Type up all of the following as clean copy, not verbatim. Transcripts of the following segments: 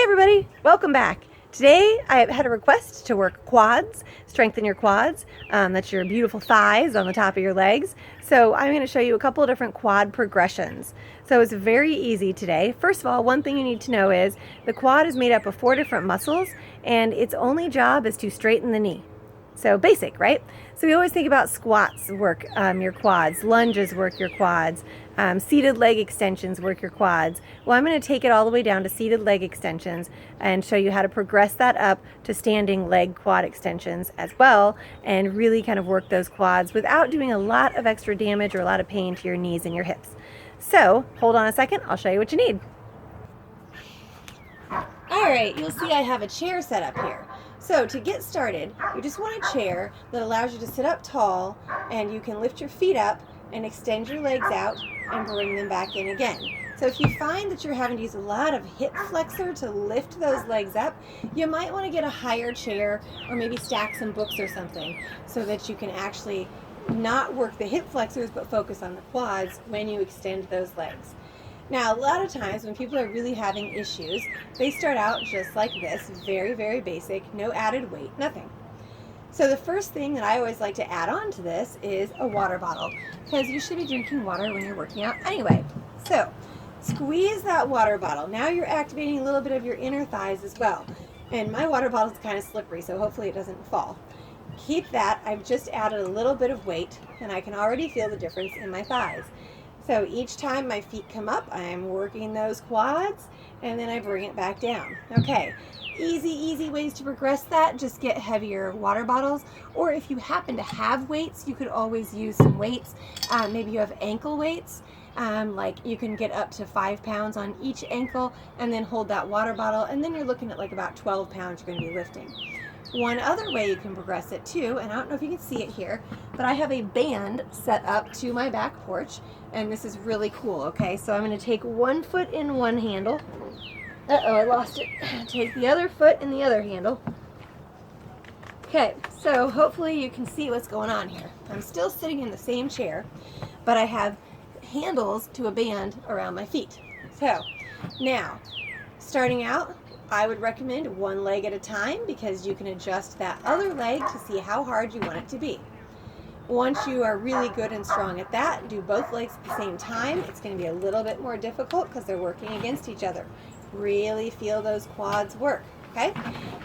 Hey everybody, welcome back. Today I had a request to work quads, strengthen your quads. That's your beautiful thighs on the top of your legs. So I'm going to show you a couple of different quad progressions. So it's very easy today. First of all, one thing you need to know is the quad is made up of 4 different muscles and its only job is to straighten the knee. So basic, right? So we always think about squats work your quads, lunges work your quads, seated leg extensions work your quads. Well, I'm going to take it all the way down to seated leg extensions and show you how to progress that up to standing leg quad extensions as well, and really kind of work those quads without doing a lot of extra damage or a lot of pain to your knees and your hips. So hold on a second, I'll show you what you need. All right, you'll see I have a chair set up here. So to get started, you just want a chair that allows you to sit up tall and you can lift your feet up and extend your legs out and bring them back in again. So if you find that you're having to use a lot of hip flexor to lift those legs up, you might want to get a higher chair or maybe stack some books or something so that you can actually not work the hip flexors but focus on the quads when you extend those legs. Now, a lot of times when people are really having issues, they start out just like this, very, very basic, no added weight, nothing. So the first thing that I always like to add on to this is a water bottle, because you should be drinking water when you're working out anyway. So squeeze that water bottle. Now you're activating a little bit of your inner thighs as well. And my water bottle is kind of slippery, so hopefully it doesn't fall. Keep that. I've just added a little bit of weight, and I can already feel the difference in my thighs. So each time my feet come up, I'm working those quads, and then I bring it back down. Okay, easy ways to progress that. Just get heavier water bottles, or if you happen to have weights, you could always use some weights. Maybe you have ankle weights, like you can get up to 5 pounds on each ankle, and then hold that water bottle, and then you're looking at like about 12 pounds you're going to be lifting. One other way you can progress it too, and I don't know if you can see it here, but I have a band set up to my back porch, and this is really cool, okay? So I'm going to take one foot in one handle. Uh-oh, I lost it. Take the other foot in the other handle. Okay, so hopefully you can see what's going on here. I'm still sitting in the same chair, but I have handles to a band around my feet. So, now, starting out, I would recommend one leg at a time because you can adjust that other leg to see how hard you want it to be. Once you are really good and strong at that, do both legs at the same time. It's going to be a little bit more difficult because they're working against each other. Really feel those quads work, okay?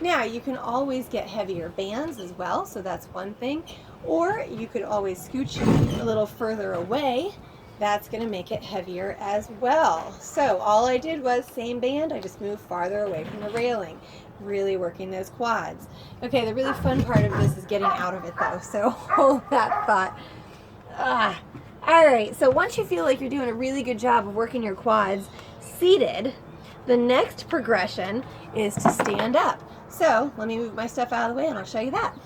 Now, you can always get heavier bands as well, so that's one thing. Or you could always scooch a little further away. That's going to make it heavier as well. So all I did was same band, I just moved farther away from the railing, really working those quads. Okay, the really fun part of this is getting out of it though, so hold that thought. All right, so once you feel like you're doing a really good job of working your quads seated, the next progression is to stand up. So let me move my stuff out of the way and I'll show you that.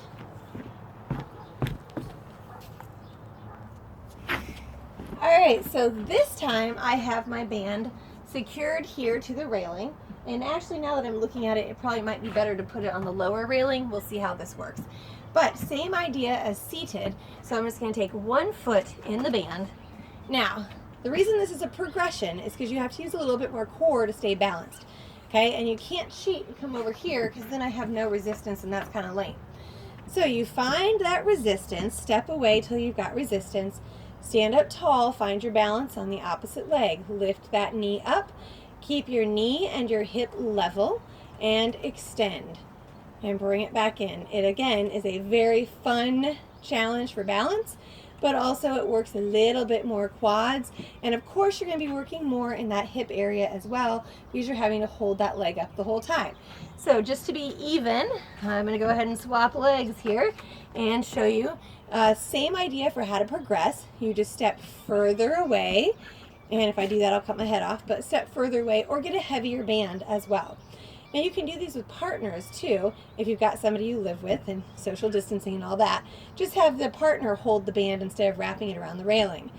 Alright, so this time I have my band secured here to the railing, and actually now that I'm looking at it, it probably might be better to put it on the lower railing. We'll see how this works. But same idea as seated, so I'm just going to take one foot in the band. Now, the reason this is a progression is because you have to use a little bit more core to stay balanced. Okay, and you can't cheat and come over here because then I have no resistance and that's kind of lame. So you find that resistance, step away till you've got resistance. Stand up tall, find your balance on the opposite leg. Lift that knee up, keep your knee and your hip level, and extend. And bring it back in. It again is a very fun challenge for balance, but also it works a little bit more quads. And of course you're going to be working more in that hip area as well because you're having to hold that leg up the whole time. So just to be even, I'm going to go ahead and swap legs here and show you. Same idea for how to progress. You just step further away, and if I do that I'll cut my head off, but step further away or get a heavier band as well. Now you can do these with partners too, if you've got somebody you live with and social distancing and all that. Just have the partner hold the band instead of wrapping it around the railing.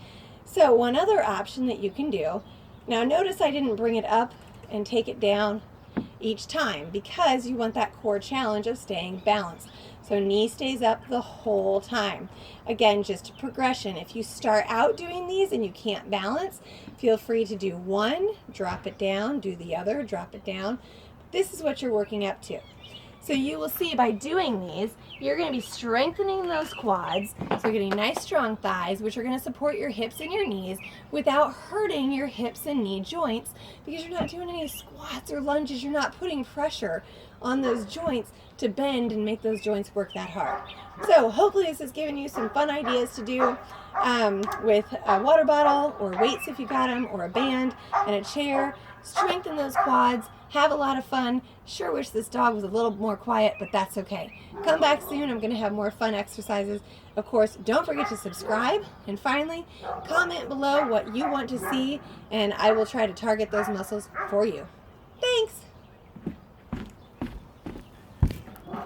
So one other option that you can do, now notice I didn't bring it up and take it down each time because you want that core challenge of staying balanced. So knee stays up the whole time. Again, just a progression. If you start out doing these and you can't balance, feel free to do one, drop it down, do the other, drop it down. this is what you're working up to. So you will see by doing these, you're going to be strengthening those quads, so you're getting nice strong thighs, which are going to support your hips and your knees without hurting your hips and knee joints, because you're not doing any squats or lunges. You're not putting pressure on those joints to bend and make those joints work that hard. So hopefully this has given you some fun ideas to do with a water bottle or weights if you got them, or a band and a chair. Strengthen those quads. Have a lot of fun. Sure wish this dog was a little more quiet, but that's okay. Come back soon. I'm going to have more fun exercises. Of course, don't forget to subscribe. And finally, comment below what you want to see, and I will try to target those muscles for you. Thanks!